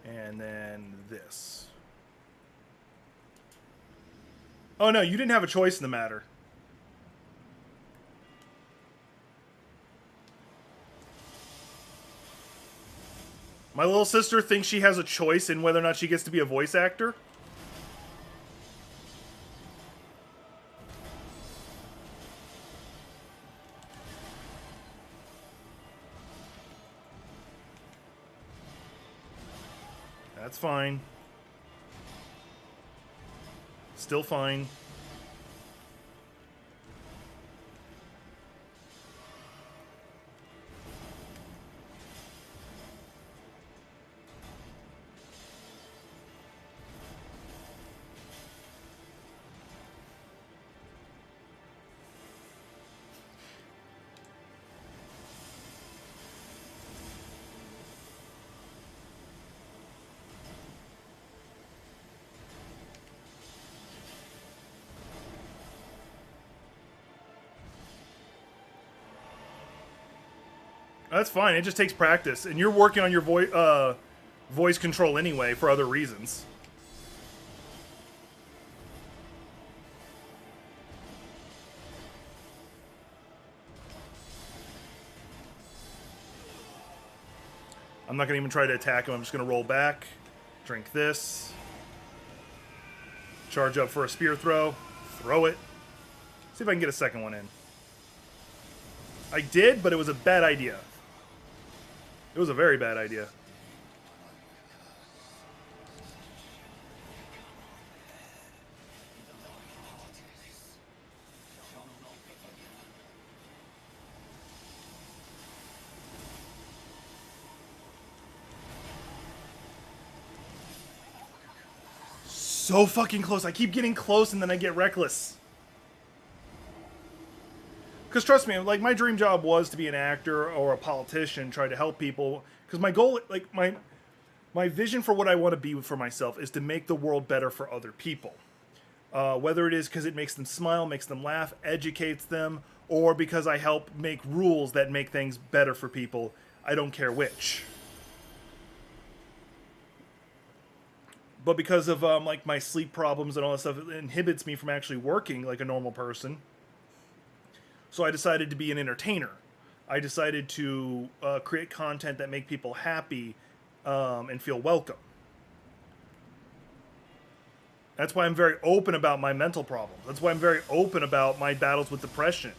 And then this. Oh no, you didn't have a choice in the matter. My little sister thinks she has a choice in whether or not she gets to be a voice actor. That's fine. Still fine. That's fine. It just takes practice, and you're working on your voice control anyway for other reasons. I'm not gonna even try to attack him. I'm just gonna roll back, drink this, charge up for a spear throw, throw it. See if I can get a second one in. I did, but it was a bad idea. It was a very bad idea. So fucking close. I keep getting close and then I get reckless. Because trust me, like, my dream job was to be an actor or a politician, try to help people. Because my goal, like, my vision for what I want to be for myself is to make the world better for other people. Whether it is because it makes them smile, makes them laugh, educates them, or because I help make rules that make things better for people. I don't care which. But because of like my sleep problems and all that stuff, it inhibits me from actually working like a normal person. So I decided to be an entertainer. I decided to create content that make people happy and feel welcome. That's why I'm very open about my mental problems. That's why I'm very open about my battles with depression.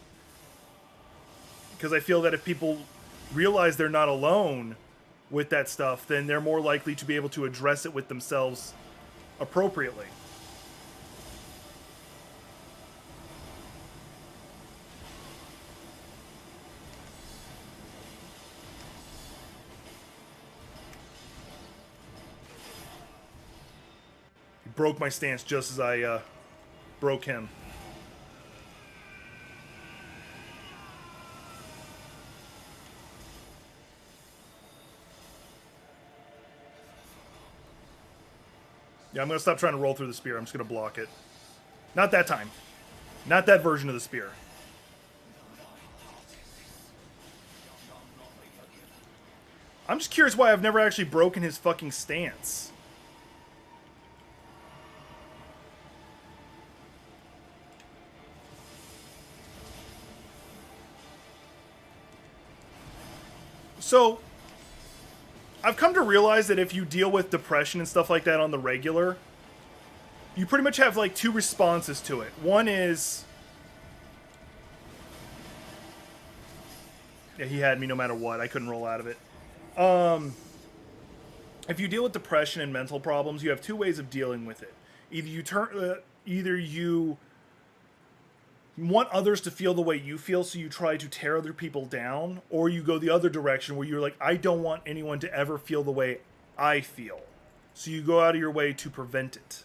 Because I feel that if people realize they're not alone with that stuff, then they're more likely to be able to address it with themselves appropriately. He broke my stance just as I broke him. Yeah, I'm going to stop trying to roll through the spear. I'm just going to block it. Not that time. Not that version of the spear. I'm just curious why I've never actually broken his fucking stance. So, I've come to realize that if you deal with depression and stuff like that on the regular, you pretty much have like two responses to it. One is, yeah, he had me no matter what. I couldn't roll out of it. If you deal with depression and mental problems, you have two ways of dealing with it. Either you want others to feel the way you feel, so you try to tear other people down, or you go the other direction where you're like, I don't want anyone to ever feel the way I feel. So you go out of your way to prevent it.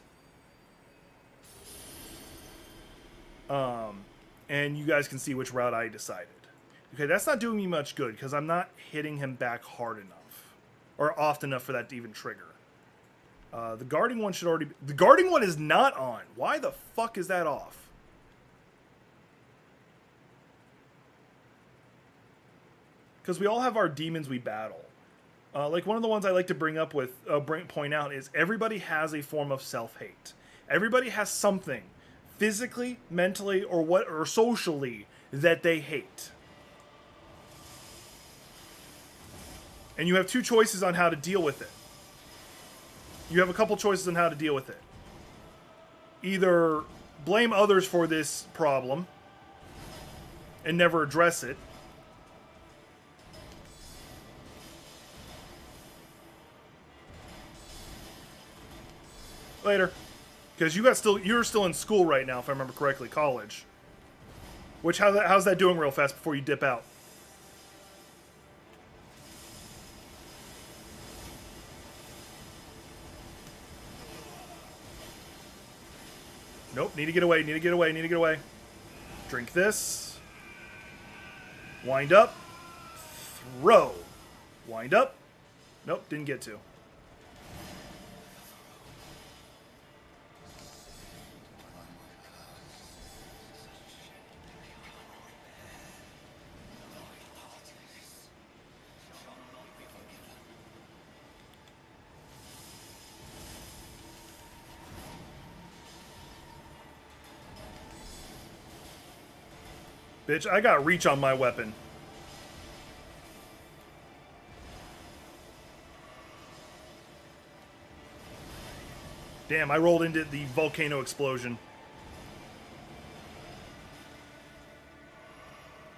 And you guys can see which route I decided. Okay, that's not doing me much good, because I'm not hitting him back hard enough. Or often enough for that to even trigger. The guarding one should already be... The guarding one is not on. Why the fuck is that off? Because we all have our demons we battle. Like one of the ones I like to bring up with point out is everybody has a form of self-hate. Everybody has something, physically, mentally, or socially, that they hate. And you have two choices on how to deal with it. You have a couple choices on how to deal with it. Either blame others for this problem and never address it. Later. Because you're still in school right now, if I remember correctly, college. Which, how's that doing real fast before you dip out? Nope, need to get away, need to get away, need to get away. Drink this. Wind up. Throw. Wind up. Nope, didn't get to. Bitch, I got reach on my weapon. Damn, I rolled into the volcano explosion.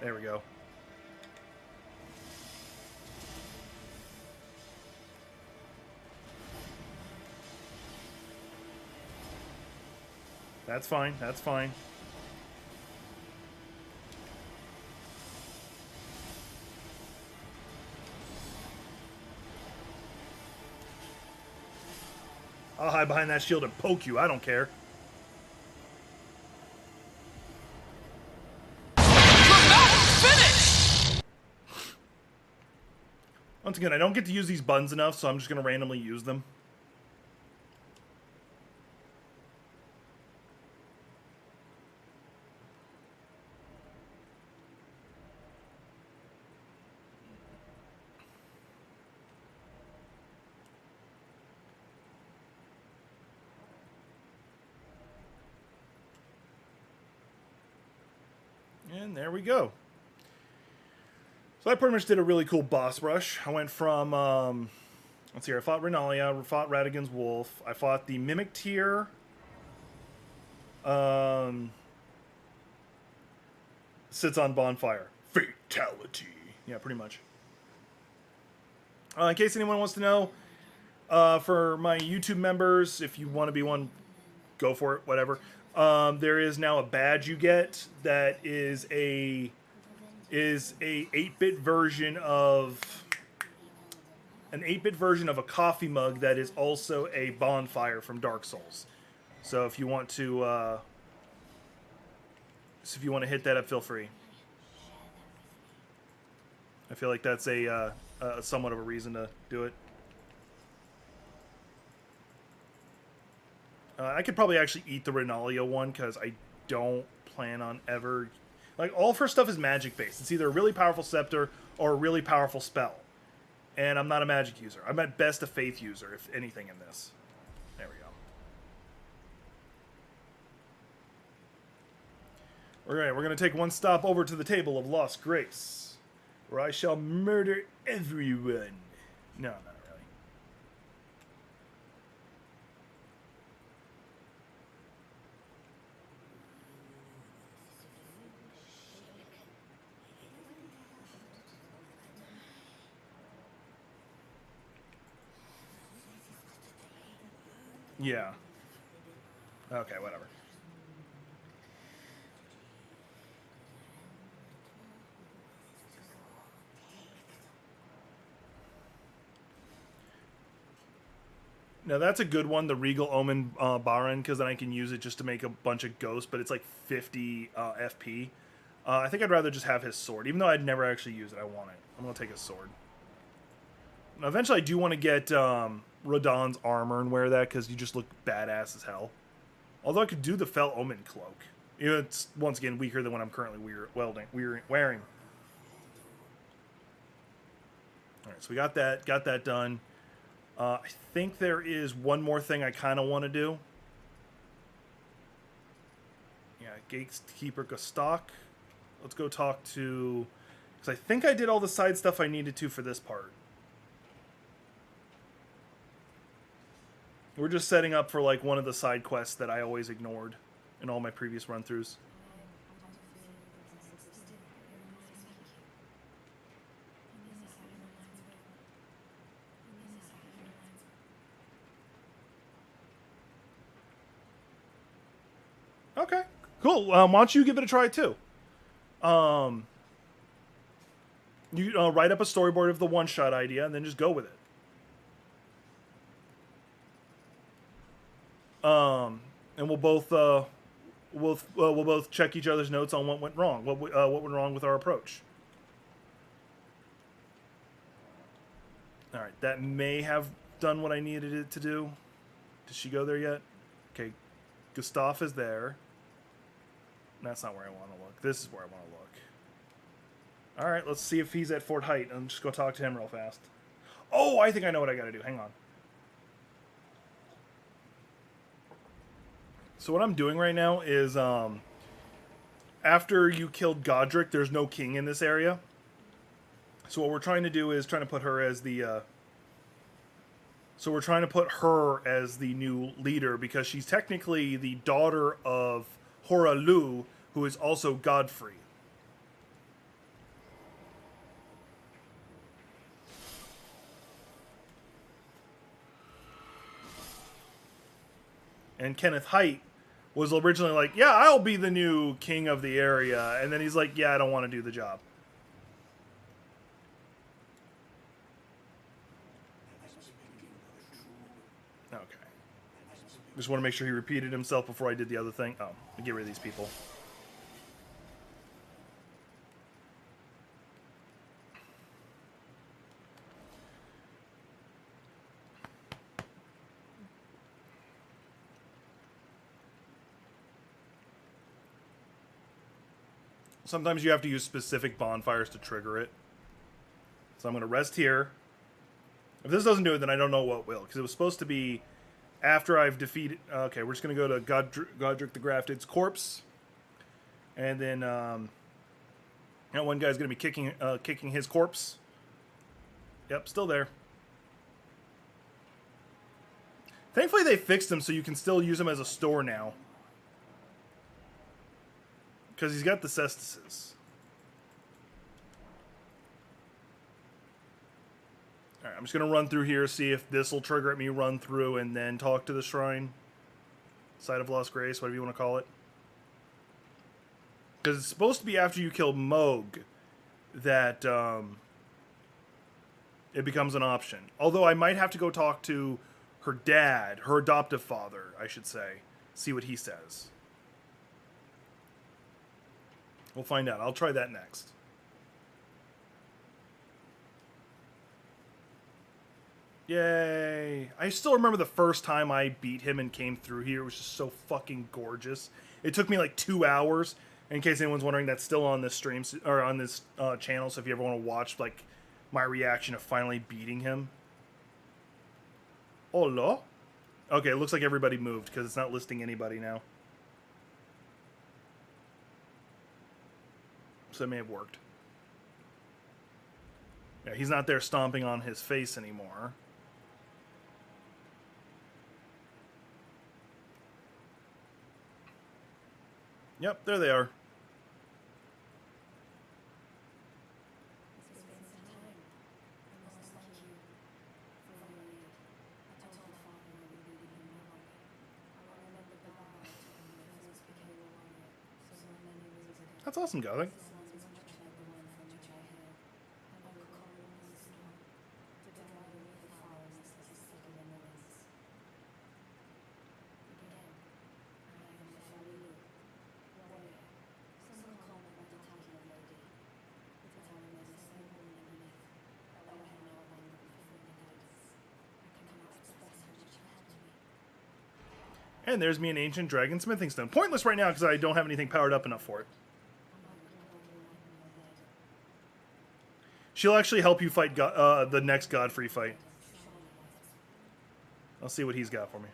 There we go. That's fine, that's fine. I'll hide behind that shield and poke you. I don't care. Once again, I don't get to use these buttons enough, so I'm just going to randomly use them. And there we go. So I pretty much did a really cool boss rush. I went from, let's see here, I fought Renalia, I fought Radagon's Wolf, I fought the Mimic Tier, sits on Bonfire. Fatality. Yeah, pretty much. In case anyone wants to know, for my YouTube members, if you want to be one, go for it, whatever. There is now a badge you get that is a 8-bit version of a coffee mug that is also a bonfire from Dark Souls. So if you want to hit that up, feel free. I feel like that's a somewhat of a reason to do it. I could probably actually eat the Renalia one because I don't plan on ever... Like, all of her stuff is magic-based. It's either a really powerful scepter or a really powerful spell. And I'm not a magic user. I'm at best a faith user, if anything, in this. There we go. Alright, we're going to take one stop over to the Table of Lost Grace, where I shall murder everyone. No, not really. Yeah. Okay, whatever. Now that's a good one, the Regal Omen Baron, because then I can use it just to make a bunch of ghosts, but it's like 50 FP. I think I'd rather just have his sword. Even though I'd never actually use it, I want it. I'm going to take his sword. Now, eventually I do want to get Radagon's armor and wear that, because you just look badass as hell. Although I could do the Fel Omen cloak. You know, it's, once again, weaker than what I'm currently wearing. All right, so we got that done. I think there is one more thing I kind of want to do. Yeah, Gatekeeper Gostok. Let's go talk to... Because I think I did all the side stuff I needed to for this part. We're just setting up for like one of the side quests that I always ignored in all my previous run-throughs. Okay, cool. Why don't you give it a try too? You write up a storyboard of the one-shot idea and then just go with it. And we'll both we'll both check each other's notes on what went wrong, what went wrong with our approach. All right, that may have done what I needed it to do. Did she go there yet? Okay, Gustav is there. That's not where I want to look. This is where I want to look. All right, let's see if he's at Fort Height. I'm just going to talk to him real fast. Oh, I think I know what I got to do. Hang on. So what I'm doing right now is, after you killed Godric, there's no king in this area. So what we're trying to do is trying to put her as the... So we're trying to put her as the new leader because she's technically the daughter of Horalu, who is also Godfrey. And Kenneth Height was originally like, yeah, I'll be the new king of the area. And then he's like, yeah, I don't want to do the job. Okay. Just want to make sure he repeated himself before I did the other thing. Oh, let me get rid of these people. Sometimes you have to use specific bonfires to trigger it. So I'm going to rest here. If this doesn't do it, then I don't know what will. Because it was supposed to be after I've defeated... Okay, we're just going to go to Godric the Grafted's corpse. And then one guy's going to be kicking his corpse. Yep, still there. Thankfully they fixed him so you can still use him as a store now. Because he's got the cestices. Alright, I'm just going to run through here, see if this will trigger at me, run through, and then talk to the shrine. Site of Lost Grace, whatever you want to call it. Because it's supposed to be after you kill Moog that it becomes an option. Although I might have to go talk to her dad, her adoptive father, I should say. See what he says. We'll find out. I'll try that next. Yay. I still remember the first time I beat him and came through here. It was just so fucking gorgeous. It took me like 2 hours. In case anyone's wondering, that's still on this stream, or on this channel. So if you ever want to watch like my reaction of finally beating him. Hola. Okay, it looks like everybody moved because it's not listing anybody now. So it may have worked. Yeah, he's not there stomping on his face anymore. Yep, there they are. That's awesome, Gothic. And there's me an ancient dragon smithing stone. Pointless right now because I don't have anything powered up enough for it. She'll actually help you fight the next Godfrey fight. I'll see what he's got for me.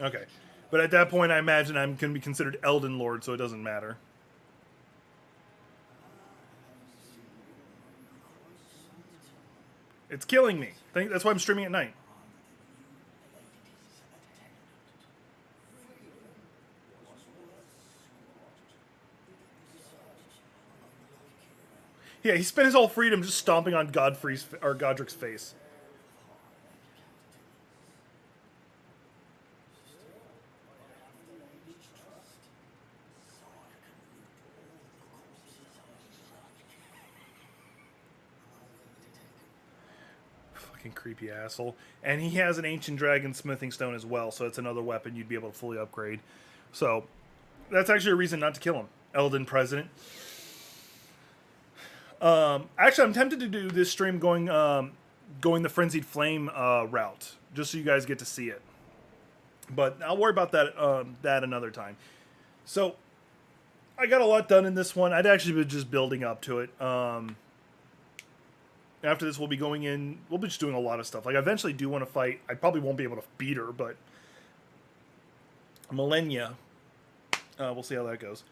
Okay. But at that point, I imagine I'm going to be considered Elden Lord, so it doesn't matter. It's killing me. That's why I'm streaming at night. Yeah, he spent his whole freedom just stomping on Godric's face. Fucking creepy asshole. And he has an ancient dragon smithing stone as well, so it's another weapon you'd be able to fully upgrade. So that's actually a reason not to kill him. Elden President. Actually, I'm tempted to do this stream going the Frenzied Flame route, just so you guys get to see it. But I'll worry about that another time. So I got a lot done in this one. I'd actually been just building up to it. After this, we'll be going in. We'll be just doing a lot of stuff. Like, I eventually do want to fight. I probably won't be able to beat her, but Millennia. We'll see how that goes.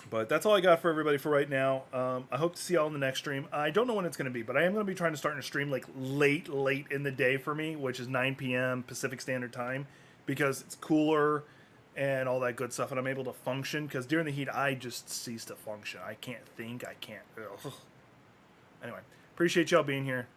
But that's all I got for everybody for right now. I hope to see y'all in the next stream. I don't know when it's going to be, but I am going to be trying to start a stream like late in the day for me, which is 9 p.m. Pacific Standard Time, because it's cooler and all that good stuff, and I'm able to function, because during the heat, I just cease to function. I can't think. I can't. Ugh. Anyway, appreciate y'all being here.